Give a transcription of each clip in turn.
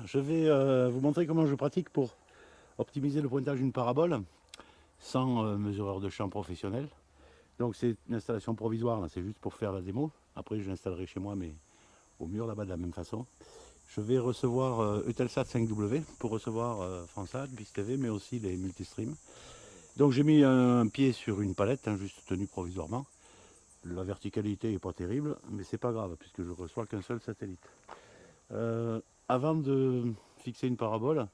je vais vous montrer comment je pratique pour optimiser le pointage d'une parabole sans mesureur de champ professionnel. Donc c'est une installation provisoire, c'est juste pour faire la démo. Après je l'installerai chez moi mais au mur là-bas de la même façon. Je vais recevoir Eutelsat 5W pour recevoir FranceSat, BIS TV mais aussi les multistreams. Donc j'ai mis un pied sur une palette, juste tenu provisoirement. La verticalité n'est pas terrible, mais c'est pas grave puisque je reçois qu'un seul satellite. Avant de fixer une parabole,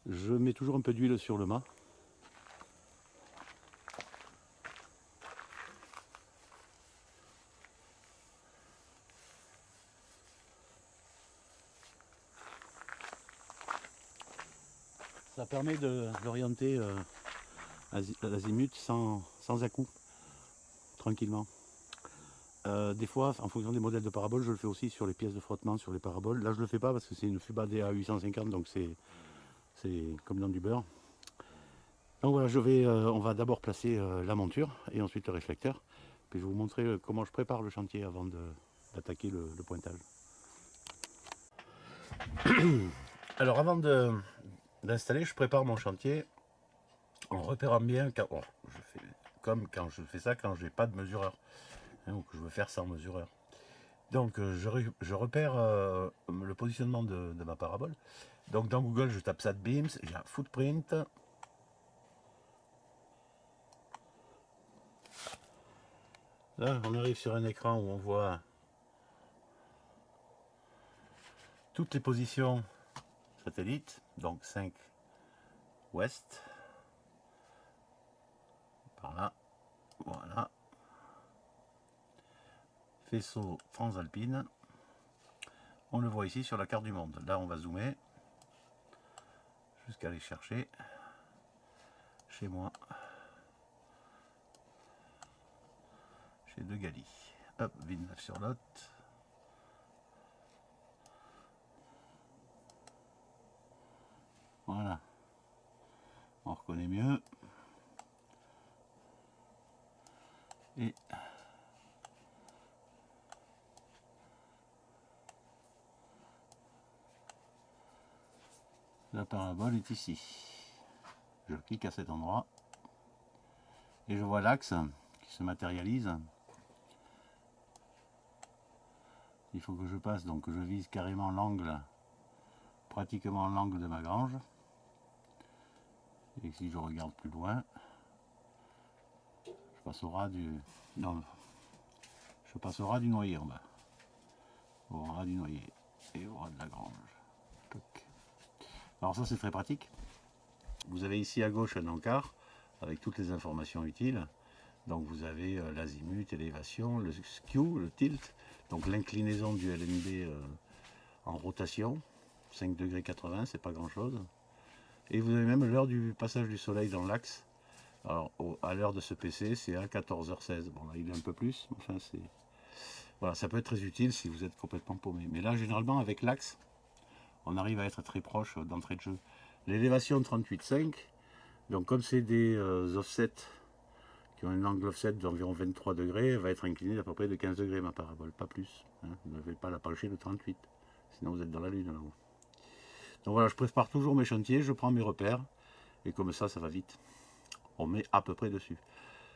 je mets toujours un peu d'huile sur le mât. Ça permet d'orienter l'azimut sans à-coups, tranquillement. Des fois, en fonction des modèles de parabole, je le fais aussi sur les pièces de frottement, sur les paraboles. Là, je ne le fais pas parce que c'est une Fuba DA 850, donc c'est comme dans du beurre. Donc voilà, on va d'abord placer la monture et ensuite le réflecteur. Puis je vais vous montrer comment je prépare le chantier avant d'attaquer le pointage. Alors avant d'installer, je prépare mon chantier en repérant bien, je fais comme quand je fais ça quand j'ai pas de mesureur, ou que je veux faire sans mesureur. Donc je repère le positionnement de ma parabole. Donc dans Google, je tape SatBeams, j'ai un footprint. Là, on arrive sur un écran où on voit toutes les positions satellites, donc 5 ouest, par là, voilà, faisceau transalpine, on le voit ici sur la carte du monde. Là, on va zoomer jusqu'à aller chercher chez moi, chez De Gali. Hop, Villeneuve-sur-Lot. Voilà, on reconnaît mieux. Et la parabole est ici. Je clique à cet endroit et je vois l'axe qui se matérialise. Il faut que je passe, donc que je vise carrément l'angle, pratiquement l'angle de ma grange. Et si je regarde plus loin, je passe au ras du... Non, je passe au ras du noyer en bas. Au ras du noyer et au ras de la grange. Toc. Alors ça c'est très pratique. Vous avez ici à gauche un encart avec toutes les informations utiles. Donc vous avez l'azimut, l'élévation, le skew, le tilt, donc l'inclinaison du LNB en rotation, 5 degrés 80, c'est pas grand chose. Et vous avez même l'heure du passage du soleil dans l'axe. Alors à l'heure de ce PC, c'est à 14h16. Bon là il est un peu plus, mais enfin c'est... Voilà, ça peut être très utile si vous êtes complètement paumé. Mais là généralement avec l'axe, on arrive à être très proche d'entrée de jeu. L'élévation 38,5, donc comme c'est des offsets qui ont un angle offset d'environ 23 degrés, elle va être inclinée d'à peu près de 15 degrés ma parabole, pas plus. Hein. Vous ne devez pas la pencher de 38, sinon vous êtes dans la lune là-haut. Donc voilà, je prépare toujours mes chantiers, je prends mes repères, et comme ça va vite. On met à peu près dessus.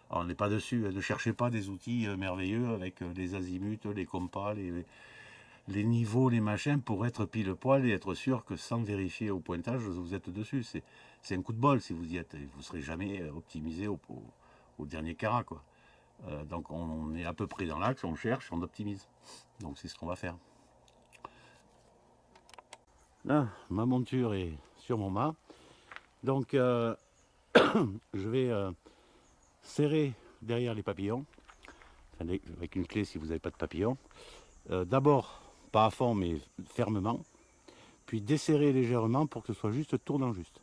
Alors on n'est pas dessus, ne cherchez pas des outils merveilleux avec les azimuts, les compas, les niveaux, les machins, pour être pile poil et être sûr que sans vérifier au pointage, vous êtes dessus. C'est un coup de bol si vous y êtes. Vous ne serez jamais optimisé au dernier carat, quoi. Donc on est à peu près dans l'axe, on cherche, on optimise. Donc c'est ce qu'on va faire. Là, ma monture est sur mon mât. Donc je vais serrer derrière les papillons, enfin, avec une clé si vous n'avez pas de papillons. D'abord, pas à fond, mais fermement. Puis desserrer légèrement pour que ce soit juste tournant juste.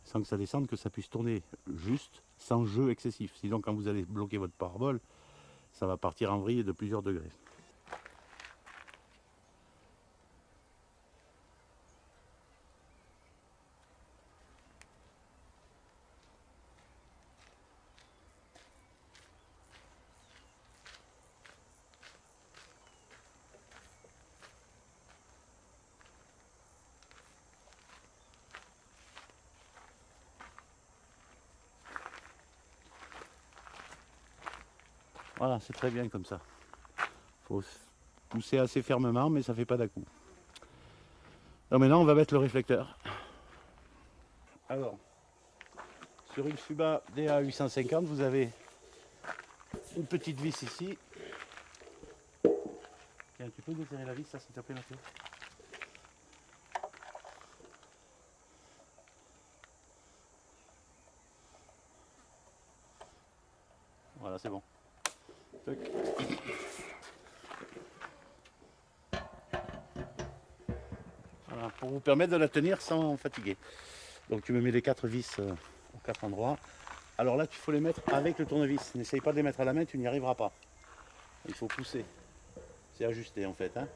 Sans que ça descende, que ça puisse tourner juste, sans jeu excessif. Sinon, quand vous allez bloquer votre parabole, ça va partir en vrille de plusieurs degrés. Voilà, c'est très bien comme ça. Il faut pousser assez fermement, mais ça ne fait pas d'à-coup. Donc maintenant, on va mettre le réflecteur. Alors, sur une Fuba DA 850, vous avez une petite vis ici. Tiens, tu peux déterrer la vis, ça, s'il te plaît, Mathieu? Voilà, c'est bon. Voilà, pour vous permettre de la tenir sans fatiguer. Donc tu me mets les 4 vis aux 4 endroits. Alors là, il faut les mettre avec le tournevis. N'essaye pas de les mettre à la main, tu n'y arriveras pas. Il faut pousser. C'est ajusté en fait. Hein.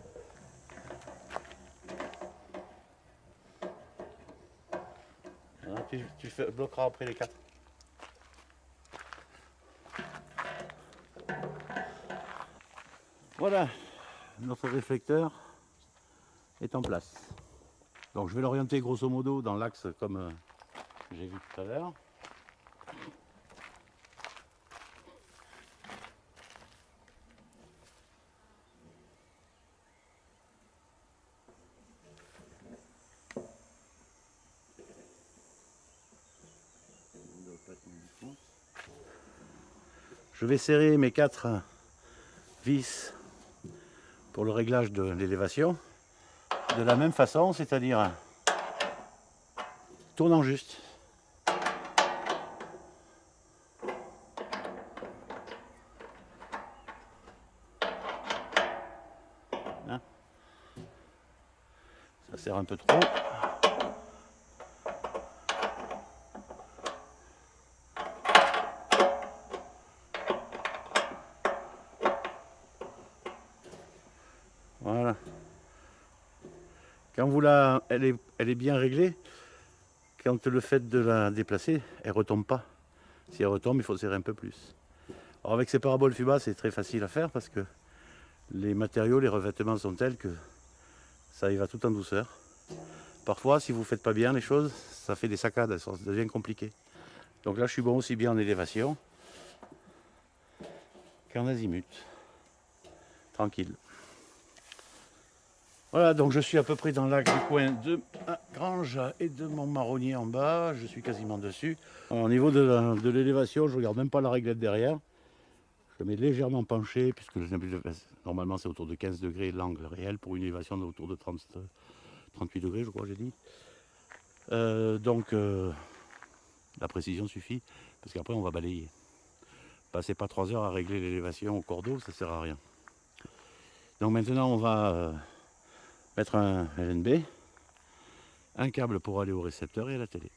Voilà, tu bloqueras après les 4. Voilà, notre réflecteur est en place. Donc je vais l'orienter grosso modo dans l'axe comme j'ai vu tout à l'heure. Je vais serrer mes 4 vis pour le réglage de l'élévation de la même façon, c'est-à-dire tournant juste. Hein, ça serre un peu trop. Voilà. Quand vous elle est bien réglée. Quand le fait de la déplacer, elle ne retombe pas. Si elle retombe, il faut serrer un peu plus. Alors avec ces paraboles Fuba, c'est très facile à faire parce que les matériaux, les revêtements sont tels que ça y va tout en douceur. Parfois, si vous ne faites pas bien les choses, ça fait des saccades, ça devient compliqué. Donc là, je suis bon aussi bien en élévation qu'en azimut. Tranquille. Voilà, donc je suis à peu près dans l'axe du coin de ma grange et de mon marronnier en bas. Je suis quasiment dessus. Au niveau de l'élévation, je ne regarde même pas la réglette derrière. Je le mets légèrement penché, puisque normalement c'est autour de 15 degrés l'angle réel pour une élévation autour de 38 degrés, je crois, j'ai dit. Donc la précision suffit, parce qu'après on va balayer. Passez pas 3 heures à régler l'élévation au cordeau, ça sert à rien. Donc maintenant on va mettre un LNB, un câble pour aller au récepteur et à la télé.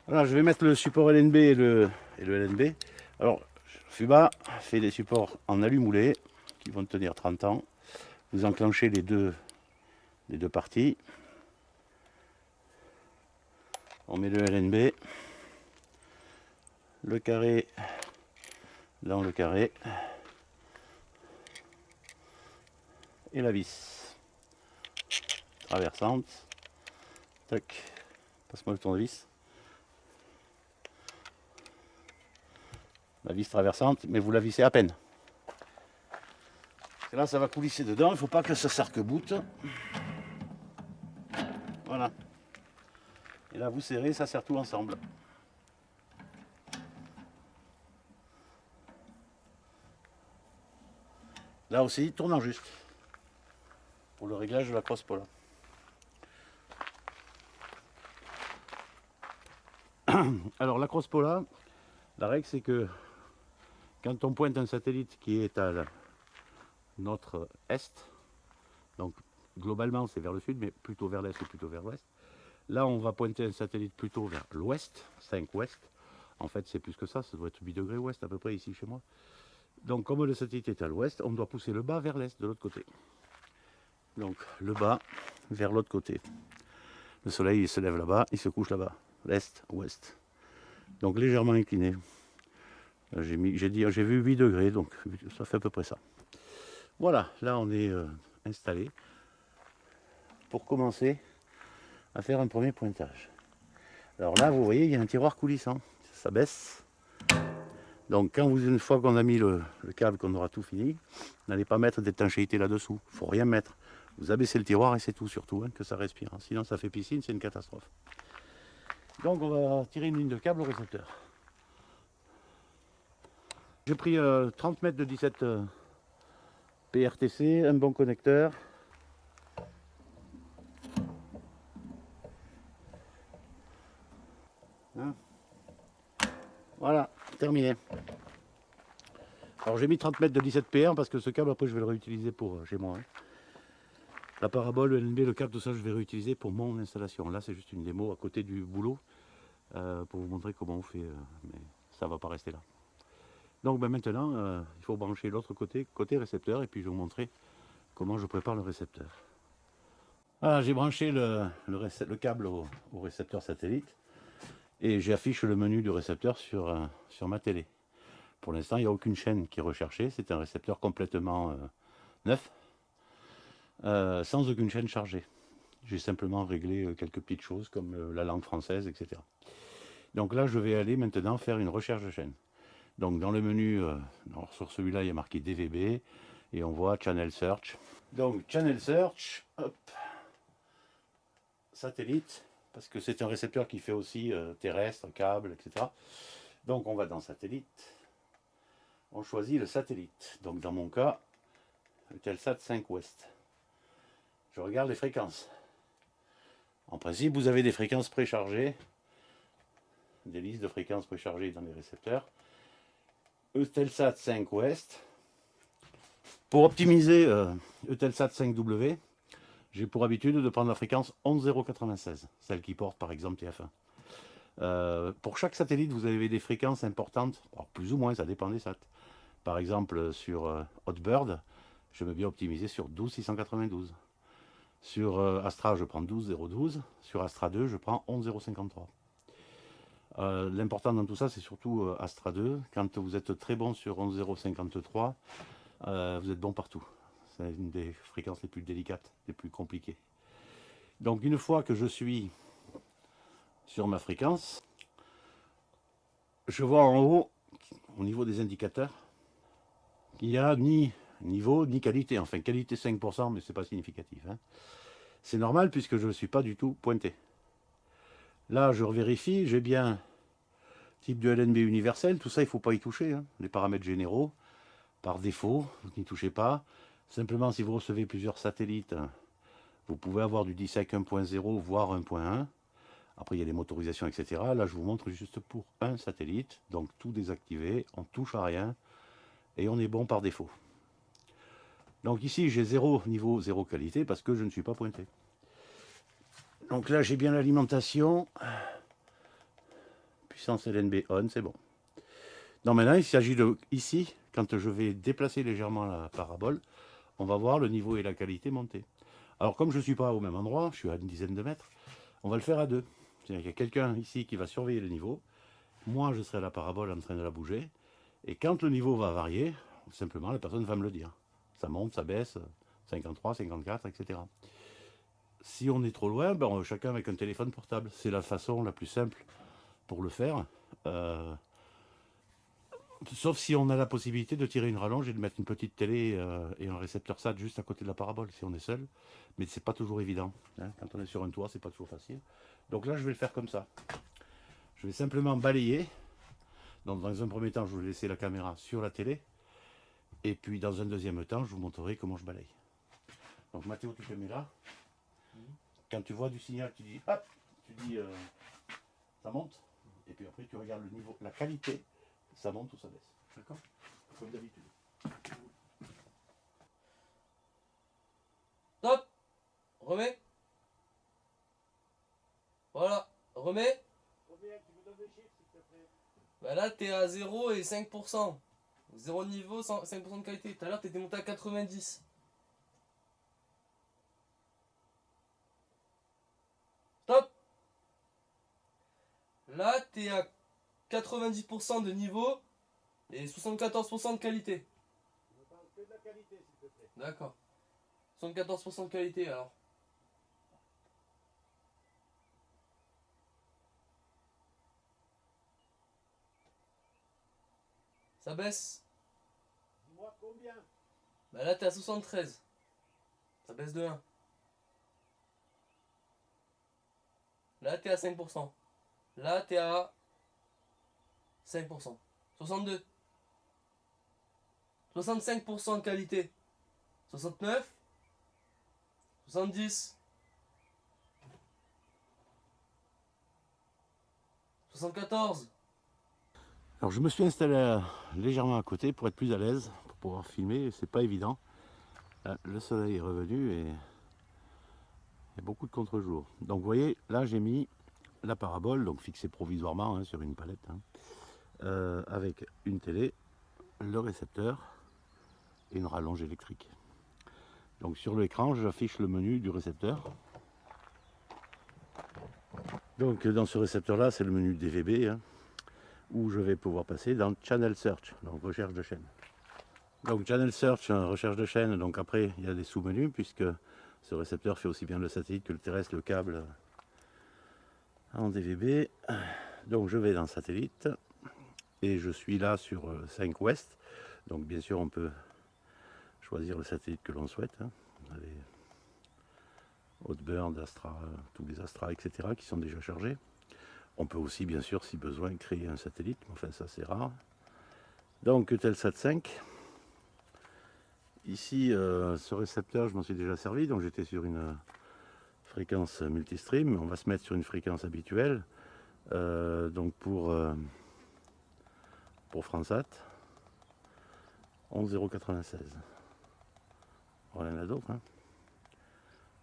Voilà, je vais mettre le support LNB et le LNB. Alors, Fuba fait des supports en alu-moulé qui vont tenir 30 ans. Vous enclenchez les deux parties. On met le LNB, le carré dans le carré et la vis traversante. Tac, passe-moi le tournevis. La vis traversante, mais vous la vissez à peine. Et là, ça va coulisser dedans, il ne faut pas que ça s'arc-boute. Voilà. Et là, vous serrez, ça serre tout ensemble. Là aussi, tournant juste. Pour le réglage de la crosse Pola. Alors, la crosse Pola, la règle, c'est que quand on pointe un satellite qui est à notre est, donc globalement c'est vers le sud, mais plutôt vers l'est ou plutôt vers l'ouest. Là, on va pointer un satellite plutôt vers l'ouest, 5 ouest. En fait, c'est plus que ça doit être 8 degrés ouest à peu près ici chez moi. Donc, comme le satellite est à l'ouest, on doit pousser le bas vers l'est de l'autre côté. Donc, le bas vers l'autre côté. Le soleil, il se lève là-bas, il se couche là-bas. L'est, ouest. Donc, légèrement incliné. J'ai vu 8 degrés, donc ça fait à peu près ça. Voilà, là on est installé pour commencer à faire un premier pointage. Alors là, vous voyez, il y a un tiroir coulissant. Ça baisse. Donc quand vous, une fois qu'on a mis le câble, qu'on aura tout fini, n'allez pas mettre d'étanchéité là-dessous. Il ne faut rien mettre. Vous abaissez le tiroir et c'est tout surtout, hein, que ça respire. Sinon ça fait piscine, c'est une catastrophe. Donc on va tirer une ligne de câble au récepteur. J'ai pris 30 mètres de 17 PRTC, un bon connecteur. Hein, voilà, terminé. Alors j'ai mis 30 mètres de 17 PR parce que ce câble après je vais le réutiliser pour chez moi. Hein. La parabole, le LNB, le câble, tout ça je vais réutiliser pour mon installation. Là c'est juste une démo à côté du boulot pour vous montrer comment on fait. Mais ça ne va pas rester là. Donc ben, maintenant il faut brancher l'autre côté, côté récepteur, et puis je vais vous montrer comment je prépare le récepteur. Voilà, j'ai branché le câble au récepteur satellite et j'affiche le menu du récepteur sur ma télé. Pour l'instant, il n'y a aucune chaîne qui est recherchée. C'est un récepteur complètement neuf, sans aucune chaîne chargée. J'ai simplement réglé quelques petites choses comme la langue française, etc. Donc là, je vais aller maintenant faire une recherche de chaîne. Donc dans le menu, sur celui-là, il y a marqué DVB et on voit Channel Search. Donc Channel Search, hop, satellite, parce que c'est un récepteur qui fait aussi terrestre, câble, etc. Donc on va dans satellite. On choisit le satellite. Donc dans mon cas, Eutelsat 5 Ouest. Je regarde les fréquences. En principe, vous avez des fréquences préchargées, des listes de fréquences préchargées dans les récepteurs. Eutelsat 5 Ouest. Pour optimiser Eutelsat 5W, j'ai pour habitude de prendre la fréquence 11096, celle qui porte par exemple TF1. Pour chaque satellite, vous avez des fréquences importantes, alors plus ou moins, ça dépend des sats. Par exemple, sur Hotbird, je me bien optimiser sur 12692. Sur Astra, je prends 12012. Sur Astra 2, je prends 11053. L'important dans tout ça, c'est surtout Astra 2. Quand vous êtes très bon sur 11053, vous êtes bon partout. C'est une des fréquences les plus délicates, les plus compliquées. Donc une fois que je suis sur ma fréquence, je vois en haut, au niveau des indicateurs, qu'il n'y a ni niveau ni qualité. Enfin, qualité 5%, mais ce n'est pas significatif. Hein. C'est normal puisque je ne suis pas du tout pointé. Là, je vérifie, j'ai bien type de LNB universel, tout ça, il ne faut pas y toucher. Hein. Les paramètres généraux, par défaut, vous n'y touchez pas. Simplement, si vous recevez plusieurs satellites, vous pouvez avoir du DSEC 1.0, voire 1.1. Après, il y a les motorisations, etc. Là, je vous montre juste pour un satellite. Donc, tout désactivé, on ne touche à rien. Et on est bon par défaut. Donc ici, j'ai 0 niveau, 0 qualité, parce que je ne suis pas pointé. Donc là, j'ai bien l'alimentation. Puissance LNB on, c'est bon. Donc maintenant, il s'agit de, ici, quand je vais déplacer légèrement la parabole, on va voir le niveau et la qualité monter. Alors comme je ne suis pas au même endroit, je suis à une dizaine de mètres, on va le faire à deux. C'est-à-dire qu'il y a quelqu'un ici qui va surveiller le niveau. Moi, je serai à la parabole en train de la bouger. Et quand le niveau va varier, simplement, la personne va me le dire. Ça monte, ça baisse, 53, 54, etc. Si on est trop loin, ben, chacun avec un téléphone portable. C'est la façon la plus simple pour le faire. Sauf si on a la possibilité de tirer une rallonge et de mettre une petite télé et un récepteur SAT juste à côté de la parabole, si on est seul. Mais c'est pas toujours évident. Hein. Quand on est sur un toit, c'est pas toujours facile. Donc là, je vais le faire comme ça. Je vais simplement balayer. Donc dans un premier temps, je vais laisser la caméra sur la télé. Et puis dans un deuxième temps, je vous montrerai comment je balaye. Donc Mathéo, tu te mets là. Quand tu vois du signal, tu dis hop, tu dis ça monte. Et puis après, tu regardes le niveau, la qualité, ça monte ou ça baisse. D'accord? Comme d'habitude. Stop. Remets. Voilà. Remets. Combien tu me donnes des chiffres s'il te plaît? Bah là, t'es à 0 et 5%. 0 niveau, 5% de qualité. Tout à l'heure, t'étais monté à 90. Stop. Là, t'es à 90% de niveau et 74% de qualité. Je ne parle que de la qualité s'il te plaît. D'accord. 74% de qualité alors. Ça baisse. Dis-moi combien? Bah là, t'es à 73. Ça baisse de 1. Là, t'es à 5%. Là, t'es à 5%. 62. 65% de qualité. 69. 70. 74. Alors je me suis installé légèrement à côté pour être plus à l'aise, pour pouvoir filmer, c'est pas évident. Le soleil est revenu et il y a beaucoup de contre-jour. Donc vous voyez, là j'ai mis la parabole, donc fixée provisoirement sur une palette, avec une télé, le récepteur et une rallonge électrique. Donc sur l'écran, j'affiche le menu du récepteur. Donc dans ce récepteur-là, c'est le menu DVB, où je vais pouvoir passer dans Channel Search, donc recherche de chaîne. Donc Channel Search, recherche de chaîne, donc après il y a des sous-menus, puisque ce récepteur fait aussi bien le satellite que le terrestre, le câble en DVB. Donc je vais dans satellite, et je suis là sur 5 Ouest, donc bien sûr on peut choisir le satellite que l'on souhaite. Les Hotbird, Astra, tous les Astra, etc. qui sont déjà chargés. On peut aussi, bien sûr, si besoin, créer un satellite, mais enfin ça c'est rare. Donc Eutelsat 5. Ici, ce récepteur, je m'en suis déjà servi, donc j'étais sur une fréquence multistream. On va se mettre sur une fréquence habituelle, donc pour Fransat, 11,096. Voilà, il y en a d'autres.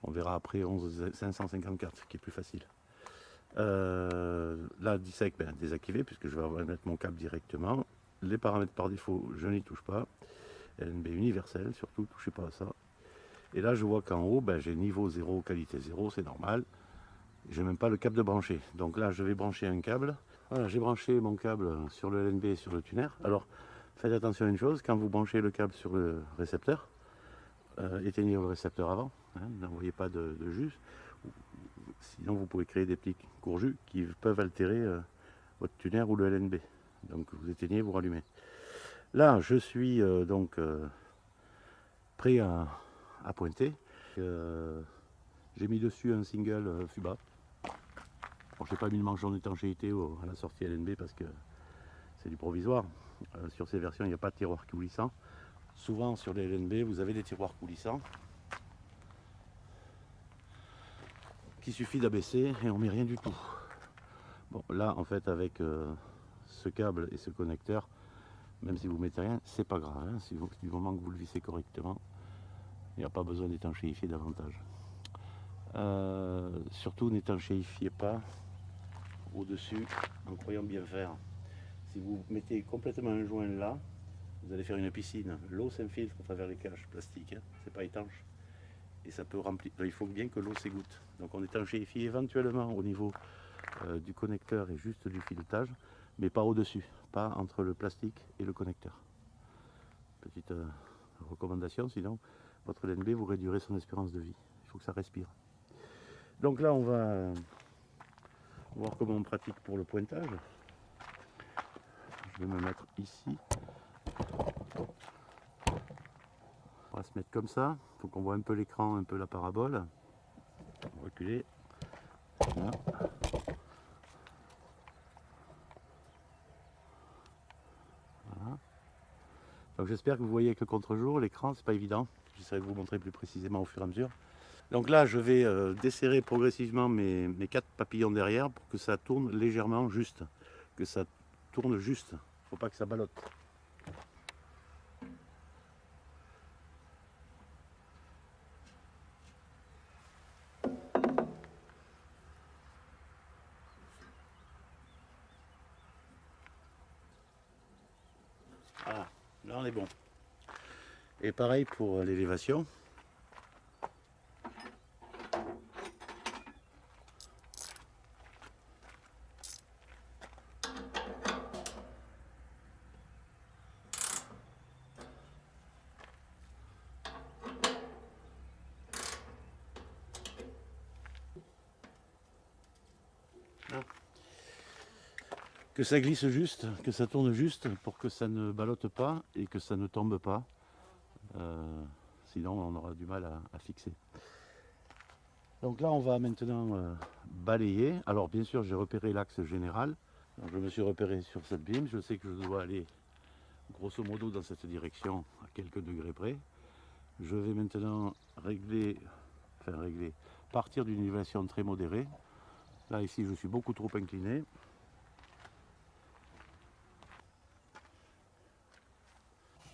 On verra après 11,554, qui est plus facile. Là, DSEC, désactivé, puisque je vais mettre mon câble directement. Les paramètres par défaut, je n'y touche pas. LNB universel, surtout, touchez pas à ça. Et là, je vois qu'en haut, j'ai niveau 0, qualité 0, c'est normal. Je n'ai même pas le câble de brancher. Donc là, je vais brancher un câble. Voilà, j'ai branché mon câble sur le LNB et sur le tuner. Alors, faites attention à une chose, quand vous branchez le câble sur le récepteur, éteignez le récepteur avant, n'envoyez pas de jus. Sinon, vous pouvez créer des petits courts jus qui peuvent altérer votre tuner ou le LNB. Donc, vous éteignez, vous rallumez. Là, je suis donc prêt à pointer. J'ai mis dessus un single FUBA. Bon, je n'ai pas mis le manchon d'étanchéité à la sortie LNB parce que c'est du provisoire. Sur ces versions, il n'y a pas de tiroir coulissant. Souvent, sur les LNB, vous avez des tiroirs coulissants qu'il suffit d'abaisser et on ne met rien du tout. Bon, là, en fait, avec ce câble et ce connecteur, même si vous mettez rien, c'est pas grave. Du moment que vous le vissez correctement, il n'y a pas besoin d'étanchéifier davantage. Surtout, n'étanchéifiez pas au-dessus en croyant bien faire. Si vous mettez complètement un joint là, vous allez faire une piscine. L'eau s'infiltre à travers les caches plastiques, c'est pas étanche. Et ça peut remplir. Il faut bien que l'eau s'égoutte. Donc on étanchéifie éventuellement au niveau du connecteur et juste du filetage, mais pas au-dessus, pas entre le plastique et le connecteur. Petite recommandation, sinon votre LNB vous réduirez son espérance de vie. Il faut que ça respire. Donc là, on va voir comment on pratique pour le pointage. Je vais me mettre ici. On va se mettre comme ça. Il faut qu'on voit un peu l'écran, un peu la parabole. On va reculer. Voilà. Voilà. Donc j'espère que vous voyez avec le contre-jour, l'écran, c'est pas évident. J'essaierai de vous montrer plus précisément au fur et à mesure. Donc là, je vais desserrer progressivement mes 4 papillons derrière pour que ça tourne légèrement juste. Que ça tourne juste. Il ne faut pas que ça ballotte. Voilà, là on est bon. Et pareil pour l'élévation. que ça glisse juste, que ça tourne juste pour que ça ne ballotte pas et que ça ne tombe pas. Sinon on aura du mal à fixer. Donc là on va maintenant balayer. Alors bien sûr j'ai repéré l'axe général. Donc, je me suis repéré sur cette bime. Je sais que je dois aller grosso modo dans cette direction à quelques degrés près. Je vais maintenant partir d'une élévation très modérée. Là ici je suis beaucoup trop incliné.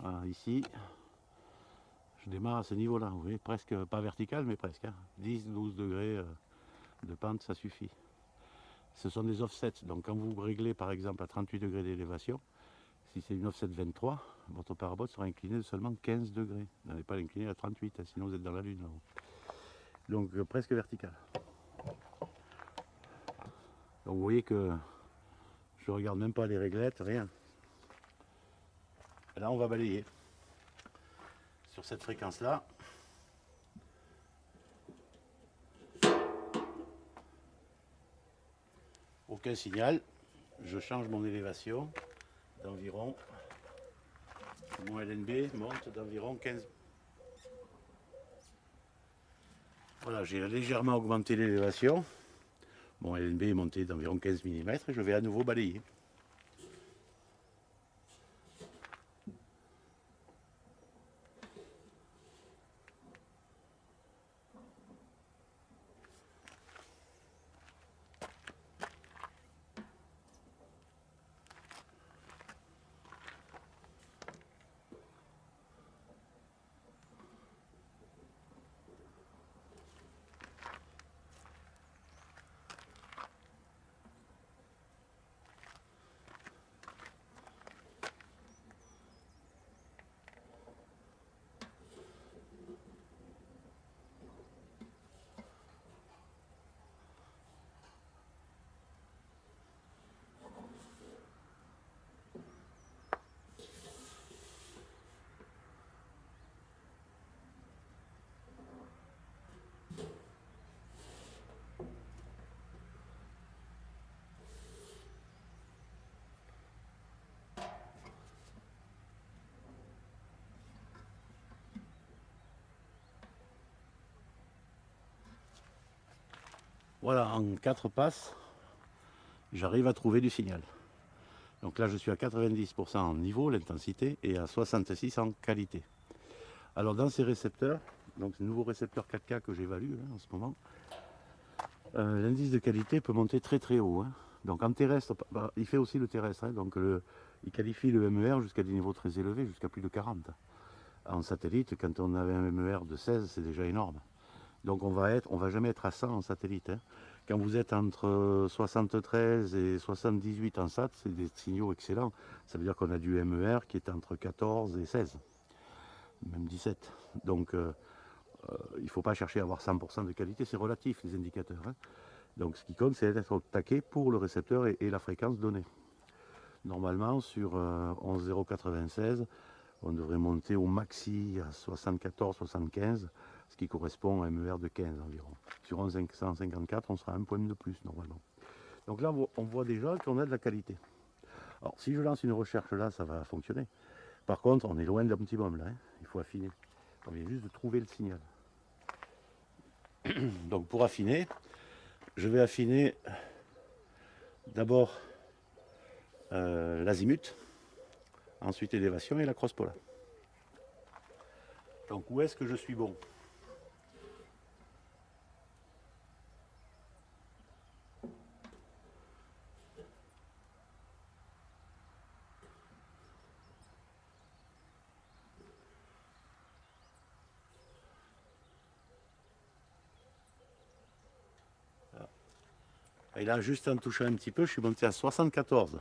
Voilà, ici je démarre à ce niveau là, vous voyez, presque pas vertical mais presque, hein. 10-12 degrés de pente ça suffit. Ce sont des offsets, donc quand vous réglez par exemple à 38 degrés d'élévation, si c'est une offset 23, votre parabole sera incliné de seulement 15 degrés. Vous n'allez pas l'incliner à 38, hein, sinon vous êtes dans la lune là-haut. Donc presque vertical. Donc vous voyez que je regarde même pas les réglettes, rien. Là on va balayer sur cette fréquence là. Aucun signal. Je change mon élévation d'environ. Mon LNB monte d'environ 15. Voilà, j'ai légèrement augmenté l'élévation. Mon LNB est monté d'environ 15 mm et je vais à nouveau balayer. Voilà, en 4 passes, j'arrive à trouver du signal. Donc là, je suis à 90% en niveau, l'intensité, et à 66% en qualité. Alors dans ces récepteurs, donc ces nouveaux récepteurs 4K que j'évalue en ce moment, l'indice de qualité peut monter très très haut. Hein. Donc en terrestre, il fait aussi le terrestre, hein, donc il qualifie le MER jusqu'à des niveaux très élevés, jusqu'à plus de 40. En satellite, quand on avait un MER de 16, c'est déjà énorme. Donc on va jamais être à 100 en satellite. Hein. Quand vous êtes entre 73 et 78 en sat, c'est des signaux excellents. Ça veut dire qu'on a du MER qui est entre 14 et 16, même 17. Donc il ne faut pas chercher à avoir 100% de qualité, c'est relatif les indicateurs. Hein. Donc ce qui compte, c'est d'être au taquet pour le récepteur et la fréquence donnée. Normalement, sur 11,096, on devrait monter au maxi à 74-75, ce qui correspond à un MER de 15 environ. Sur 11,154, on sera un point de plus normalement. Donc là, on voit déjà qu'on a de la qualité. Alors, si je lance une recherche là, ça va fonctionner. Par contre, on est loin de l'optimum là. Hein. Il faut affiner. On vient juste de trouver le signal. Donc, pour affiner, je vais affiner d'abord l'azimut, ensuite l'élévation et la cross pola. Donc, où est-ce que je suis bon? Et là, juste en touchant un petit peu, je suis monté à 74.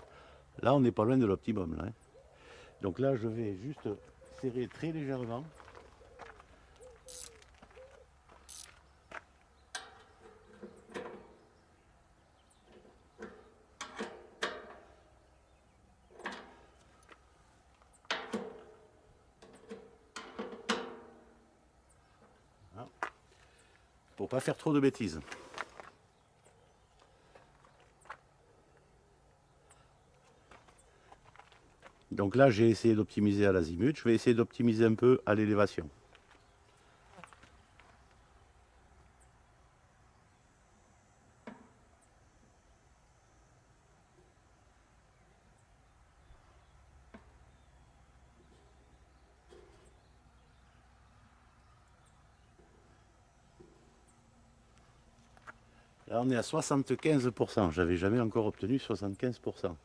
Là, on n'est pas loin de l'optimum. Là, hein. Donc là, je vais juste serrer très légèrement. Voilà. Pour pas faire trop de bêtises. Donc là, j'ai essayé d'optimiser à l'azimut. Je vais essayer d'optimiser un peu à l'élévation. Là, on est à 75%. J'avais jamais encore obtenu 75%.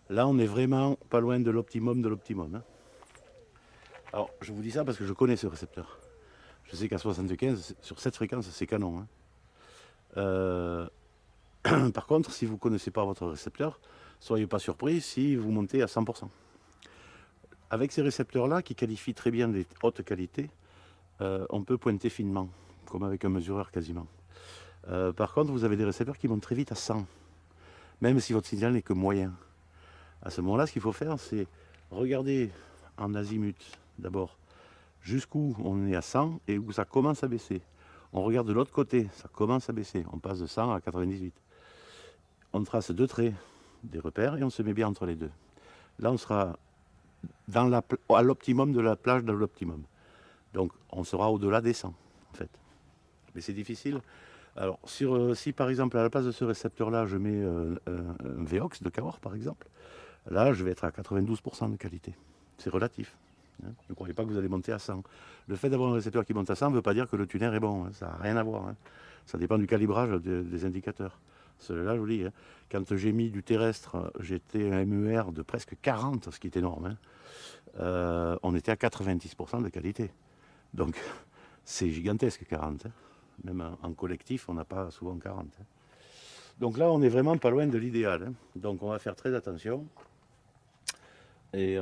Là, on est vraiment pas loin de l'optimum de l'optimum. Hein. Alors, je vous dis ça parce que je connais ce récepteur. Je sais qu'à 75, sur cette fréquence, c'est canon. Hein. Par contre, si vous ne connaissez pas votre récepteur, soyez pas surpris si vous montez à 100%. Avec ces récepteurs-là, qui qualifient très bien les hautes qualités, on peut pointer finement, comme avec un mesureur quasiment. Par contre, vous avez des récepteurs qui montent très vite à 100, même si votre signal n'est que moyen. À ce moment-là, ce qu'il faut faire, c'est regarder en azimut d'abord jusqu'où on est à 100 et où ça commence à baisser. On regarde de l'autre côté, ça commence à baisser. On passe de 100 à 98. On trace deux traits des repères et on se met bien entre les deux. Là, on sera à l'optimum de la plage de l'optimum. Donc, on sera au-delà des 100, en fait. Mais c'est difficile. Alors, si par exemple, à la place de ce récepteur-là, je mets un Vox de Cahors, par exemple, là, je vais être à 92% de qualité. C'est relatif. Hein. Ne croyez pas que vous allez monter à 100. Le fait d'avoir un récepteur qui monte à 100 ne veut pas dire que le tuner est bon. Hein. Ça n'a rien à voir. Hein. Ça dépend du calibrage des indicateurs. Celui-là, je vous dis, hein, quand j'ai mis du terrestre, j'étais un MER de presque 40, ce qui est énorme. Hein. On était à 90% de qualité. Donc, c'est gigantesque 40. Hein. Même en collectif, on n'a pas souvent 40. Hein. Donc là, on est vraiment pas loin de l'idéal. Hein. Donc, on va faire très attention. Et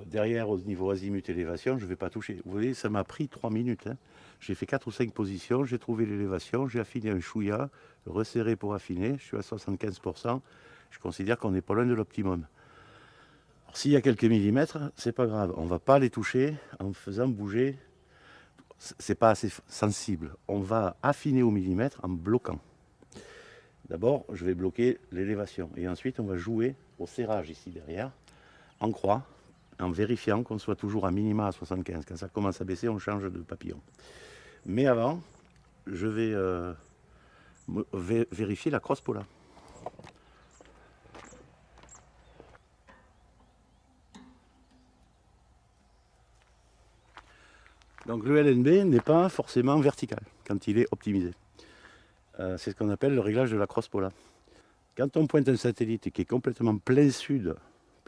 derrière, au niveau azimut élévation, je ne vais pas toucher. Vous voyez, ça m'a pris 3 minutes. Hein. J'ai fait 4 ou 5 positions, j'ai trouvé l'élévation, j'ai affiné un chouïa, resserré pour affiner, je suis à 75%. Je considère qu'on n'est pas loin de l'optimum. S'il y a quelques millimètres, c'est pas grave. On ne va pas les toucher en faisant bouger. C'est pas assez sensible. On va affiner au millimètre en bloquant. D'abord, je vais bloquer l'élévation. Et ensuite, on va jouer au serrage ici derrière, en croix, en vérifiant qu'on soit toujours à minima à 75. Quand ça commence à baisser, on change de papillon. Mais avant, je vais vérifier la crosse pola. Donc le LNB n'est pas forcément vertical quand il est optimisé. C'est ce qu'on appelle le réglage de la crosse pola. Quand on pointe un satellite qui est complètement plein sud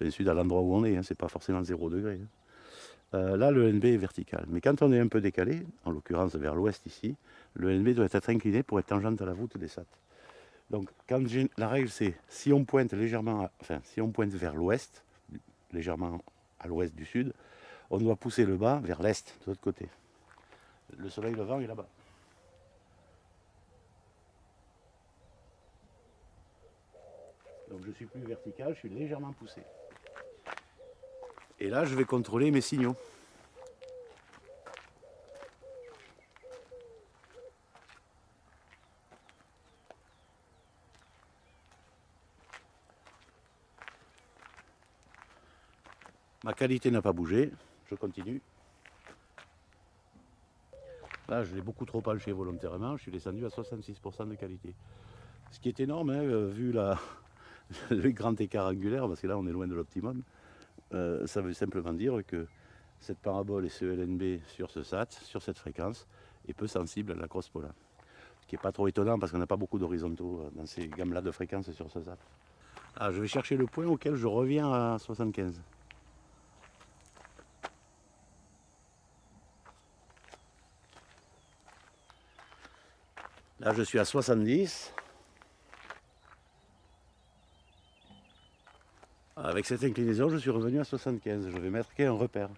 à l'endroit où on est, hein, c'est pas forcément 0 degré, hein, là le NB est vertical. Mais quand on est un peu décalé, en l'occurrence vers l'ouest ici, le NB doit être incliné pour être tangente à la voûte des SAT. Donc quand la règle c'est si on pointe légèrement, si on pointe vers l'ouest, légèrement à l'ouest du sud, on doit pousser le bas vers l'est, de l'autre côté. Le soleil levant est là-bas. Donc je suis plus vertical, je suis légèrement poussé. Et là, je vais contrôler mes signaux. Ma qualité n'a pas bougé, je continue. Là, je l'ai beaucoup trop penché volontairement, je suis descendu à 66% de qualité. Ce qui est énorme, hein, vu le grand écart angulaire, parce que là, on est loin de l'optimum. Ça veut simplement dire que cette parabole et ce LNB sur ce SAT, sur cette fréquence, est peu sensible à la crosse pola. Ce qui n'est pas trop étonnant parce qu'on n'a pas beaucoup d'horizontaux dans ces gammes-là de fréquences sur ce SAT. Ah, je vais chercher le point auquel je reviens à 75. Là, je suis à 70. Avec cette inclinaison, je suis revenu à 75. Je vais mettre un repère.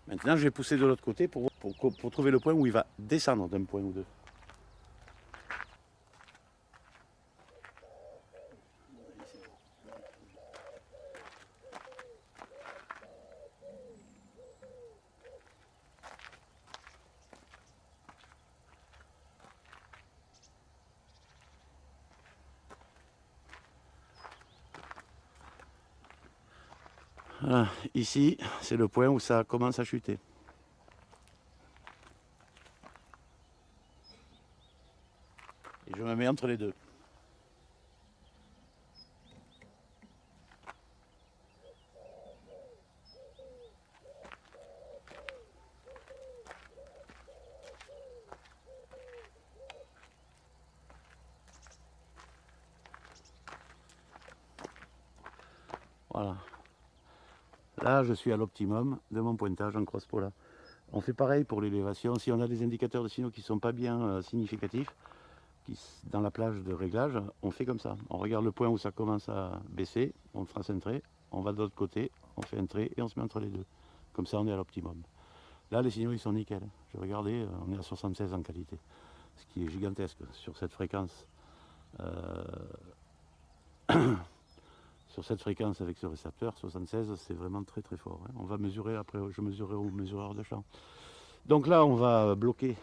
Maintenant, je vais pousser de l'autre côté pour trouver le point où il va descendre d'un point ou deux. Voilà. Ici, c'est le point où ça commence à chuter. Et je me mets entre les deux. Voilà. Là, je suis à l'optimum de mon pointage en cross-pola. On fait pareil pour l'élévation. Si on a des indicateurs de signaux qui ne sont pas bien significatifs, dans la plage de réglage, on fait comme ça. On regarde le point où ça commence à baisser, on trace un trait, on va de l'autre côté, on fait un trait et on se met entre les deux. Comme ça, on est à l'optimum. Là, les signaux, ils sont nickel. J'ai regardé, on est à 76 en qualité, ce qui est gigantesque sur cette fréquence. Sur cette fréquence avec ce récepteur, 76, c'est vraiment très très fort. On va mesurer après, je mesurerai au mesureur de champ. Donc là, on va bloquer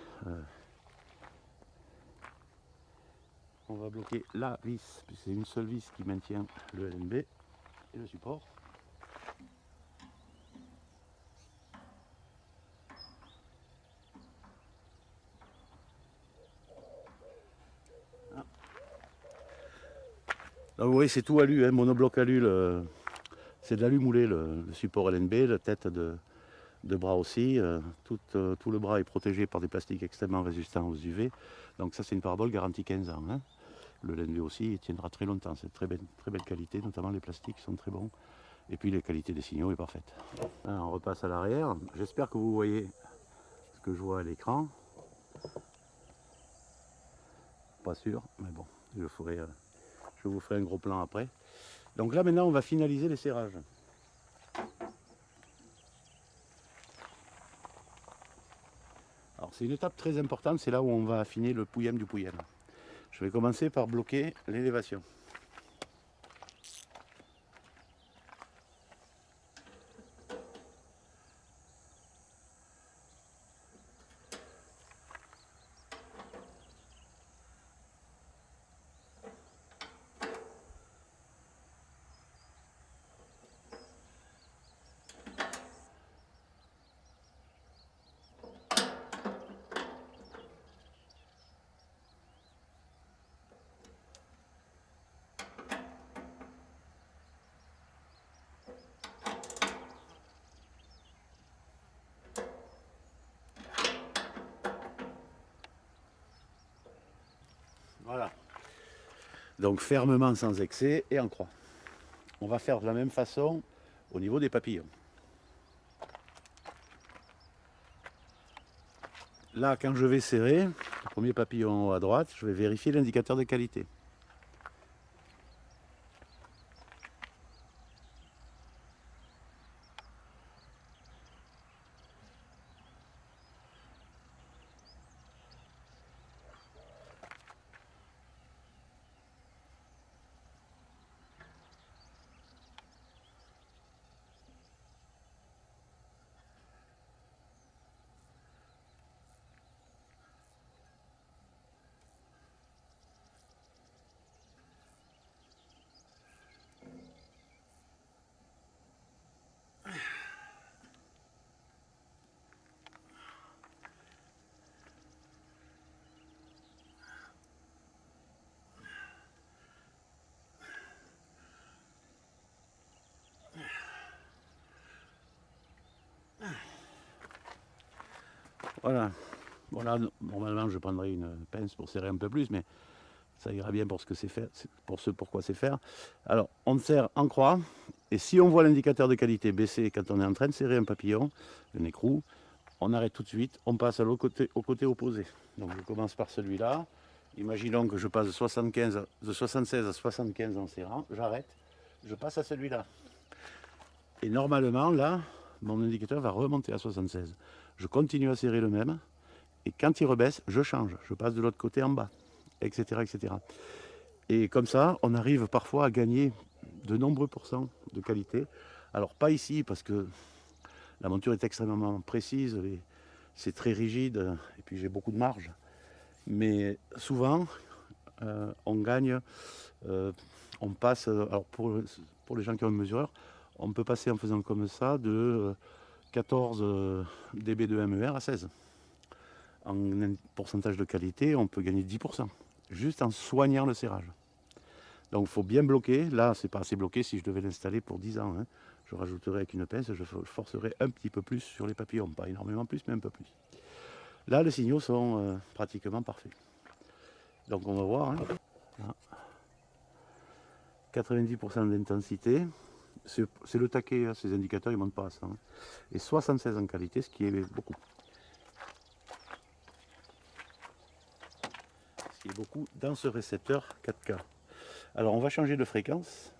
la vis, c'est une seule vis qui maintient le LNB et le support. Là, vous voyez, c'est tout alu, monobloc alu, c'est de l'alu moulé, le support LNB, la tête de bras aussi. Tout le bras est protégé par des plastiques extrêmement résistants aux UV. Donc ça, c'est une parabole garantie 15 ans. Le LNB aussi, il tiendra très longtemps. C'est très belle qualité, notamment les plastiques sont très bons. Et puis la qualité des signaux est parfaite. Alors, on repasse à l'arrière. J'espère que vous voyez ce que je vois à l'écran. Pas sûr, mais bon, je vous ferai un gros plan après. Donc là, maintenant, on va finaliser les serrages. Alors c'est une étape très importante, c'est là où on va affiner le pouillem du pouillem. Je vais commencer par bloquer l'élévation. Voilà. Donc fermement sans excès et en croix. On va faire de la même façon au niveau des papillons. Là, quand je vais serrer, le premier papillon à droite, je vais vérifier l'indicateur de qualité. Voilà. Voilà, normalement je prendrai une pince pour serrer un peu plus, mais ça ira bien pour ce que c'est fait, pour ce pourquoi c'est faire. Alors, on serre en croix, et si on voit l'indicateur de qualité baisser quand on est en train de serrer un papillon, un écrou, on arrête tout de suite, on passe à l'autre au côté opposé. Donc je commence par celui-là. Imaginons que je passe de 76 à 75 en serrant, j'arrête, je passe à celui-là. Et normalement, là, mon indicateur va remonter à 76. Je continue à serrer le même, et quand il rebaisse, je change, je passe de l'autre côté en bas, etc., etc. Et comme ça, on arrive parfois à gagner de nombreux pourcents de qualité. Alors pas ici, parce que la monture est extrêmement précise, c'est très rigide, et puis j'ai beaucoup de marge. Mais souvent, on gagne, on passe, alors pour les gens qui ont un mesureur, On peut passer en faisant comme ça de 14 dB de MER à 16. En pourcentage de qualité, on peut gagner 10%, juste en soignant le serrage. Donc il faut bien bloquer. Là, c'est pas assez bloqué. Si je devais l'installer pour 10 ans, hein, je rajouterais avec une pince, je forcerais un petit peu plus sur les papillons. Pas énormément plus, mais un peu plus. Là, les signaux sont pratiquement parfaits. Donc on va voir. Hein. 90% d'intensité. C'est le taquet, hein, ces indicateurs, ils ne montent pas à ça. Hein. Et 76 en qualité, ce qui est beaucoup. Ce qui est beaucoup dans ce récepteur 4K. Alors on va changer de fréquence.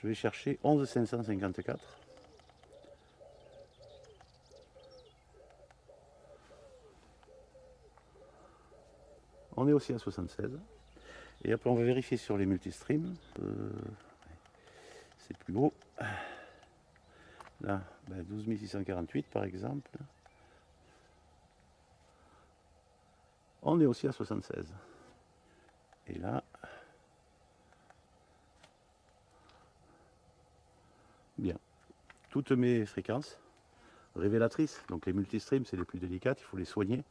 Je vais chercher 11554. On est aussi à 76. Et après on va vérifier sur les multistreams. C'est plus haut. Là, 12648 par exemple. On est aussi à 76. Et là, bien. Toutes mes fréquences révélatrices, donc les multistreams, c'est les plus délicates, il faut les soigner.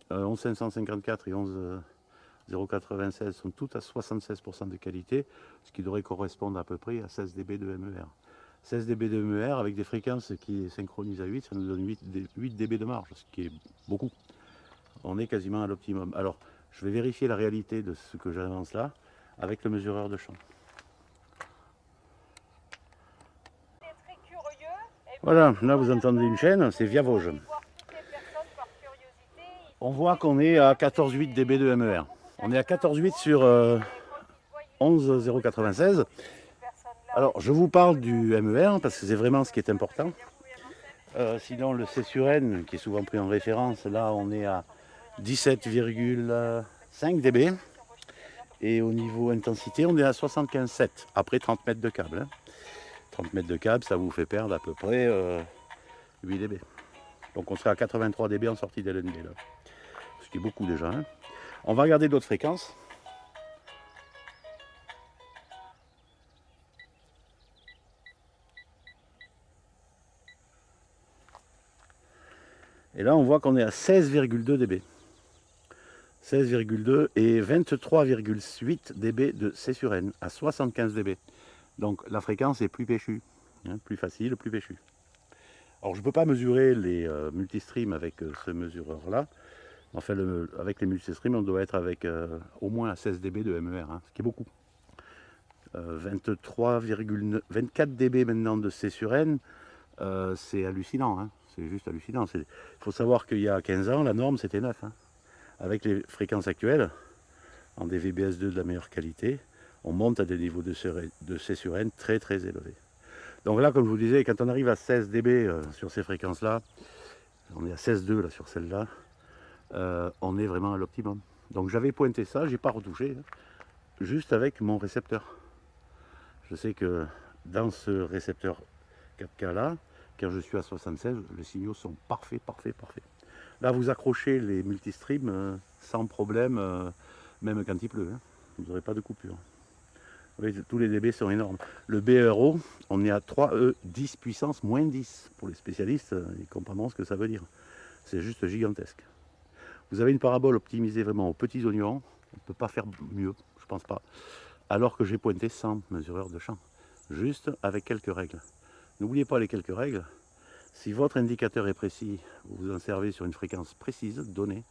11554 et 11096 sont toutes à 76% de qualité, ce qui devrait correspondre à peu près à 16 dB de MER. 16 dB de MER avec des fréquences qui synchronisent à 8, ça nous donne 8 dB de marge, ce qui est beaucoup. On est quasiment à l'optimum. Alors, je vais vérifier la réalité de ce que j'avance là avec le mesureur de champ. Voilà, là vous entendez une chaîne, c'est via Vosges. On voit qu'on est à 14,8 dB de MER. On est à 14,8 sur 11,096. Alors, je vous parle du MER parce que c'est vraiment ce qui est important. Sinon, le C sur N, qui est souvent pris en référence, là on est à 17,5 dB. Et au niveau intensité, on est à 75,7 après 30 mètres de câble. 30 mètres de câble, ça vous fait perdre à peu près 8 dB. Donc on serait à 83 dB en sortie d'LNB là. Ce qui est beaucoup déjà. Hein. On va regarder d'autres fréquences. Et là on voit qu'on est à 16,2 dB. 16,2 et 23,8 dB de C sur N à 75 dB. Donc la fréquence est plus péchue, hein, plus facile, plus péchue. Alors je ne peux pas mesurer les multistreams avec ce mesureur là. Enfin avec les multistreams on doit être avec au moins 16 dB de MER, hein, ce qui est beaucoup. 24 dB maintenant de C sur N, c'est hallucinant, hein, c'est juste hallucinant. Il faut savoir qu'il y a 15 ans la norme c'était 9. Hein. Avec les fréquences actuelles, en DVB-S2 de la meilleure qualité, on monte à des niveaux de C sur N très très élevés. Donc là, comme je vous disais, quand on arrive à 16 dB sur ces fréquences-là, on est à 16,2 là sur celle-là, on est vraiment à l'optimum. Donc j'avais pointé ça, j'ai pas retouché, hein, juste avec mon récepteur. Je sais que dans ce récepteur 4K là, quand je suis à 76, les signaux sont parfaits, parfaits, parfaits. Là, vous accrochez les multistreams sans problème, même quand il pleut. Hein. Vous n'aurez pas de coupure. Vous voyez, tous les dB sont énormes. Le BRO, on est à 3E 10 puissance moins 10. Pour les spécialistes, ils comprendront ce que ça veut dire. C'est juste gigantesque. Vous avez une parabole optimisée vraiment aux petits oignons. On ne peut pas faire mieux, je pense pas. Alors que j'ai pointé sans mesureur de champ. Juste avec quelques règles. N'oubliez pas les quelques règles. Si votre indicateur est précis, vous vous en servez sur une fréquence précise, donnée.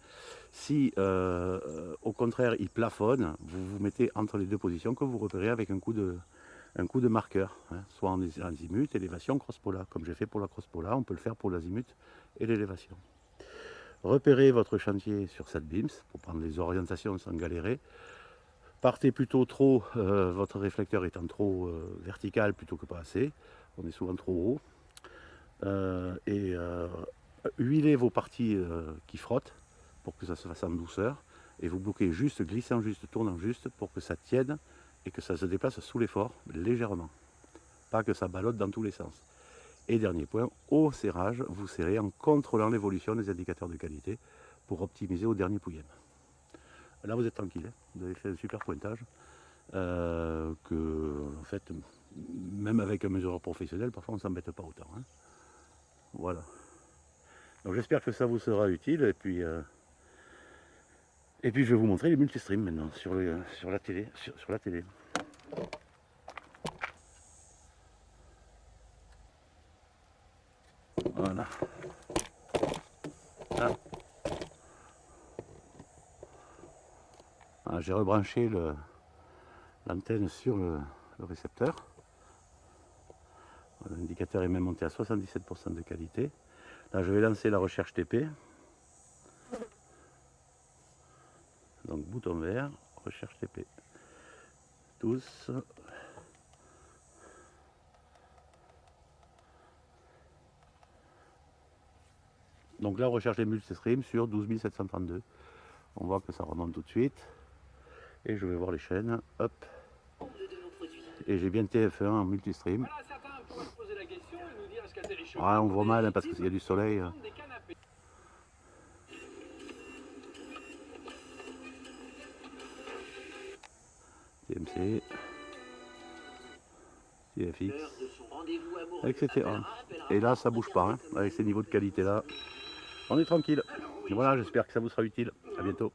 Si au contraire il plafonne, vous vous mettez entre les deux positions que vous repérez avec un coup de marqueur, hein, soit en azimut, élévation, cross-pola. Comme j'ai fait pour la cross-pola, on peut le faire pour l'azimut et l'élévation. Repérez votre chantier sur SatBeams pour prendre les orientations sans galérer. Partez plutôt trop, votre réflecteur étant trop vertical plutôt que pas assez. On est souvent trop haut. Huilez vos parties qui frottent pour que ça se fasse en douceur et vous bloquez juste, glissant juste, tournant juste pour que ça tienne et que ça se déplace sous l'effort légèrement, pas que ça ballotte dans tous les sens. Et dernier point, au serrage, vous serrez en contrôlant l'évolution des indicateurs de qualité pour optimiser au dernier pouillème. Là vous êtes tranquille, hein, vous avez fait un super pointage que en fait, même avec un mesureur professionnel, parfois on ne s'embête pas autant. Hein. Voilà. Donc j'espère que ça vous sera utile et puis je vais vous montrer les multistreams maintenant sur la télé. Sur la télé. Voilà. Ah. Ah, j'ai rebranché l'antenne sur le récepteur. L'indicateur est même monté à 77% de qualité. Là, je vais lancer la recherche TP. Donc, bouton vert, recherche TP. Tous. Donc là, on recherche les multistreams sur 12 732. On voit que ça remonte tout de suite. Et je vais voir les chaînes. Hop. Et j'ai bien TF1 en multistream. Ah, on voit mal hein, parce qu'il y a du soleil. TMC, TFX, etc. Et là, ça bouge pas. Hein. Avec ces niveaux de qualité là, on est tranquille. Voilà, j'espère que ça vous sera utile. À bientôt.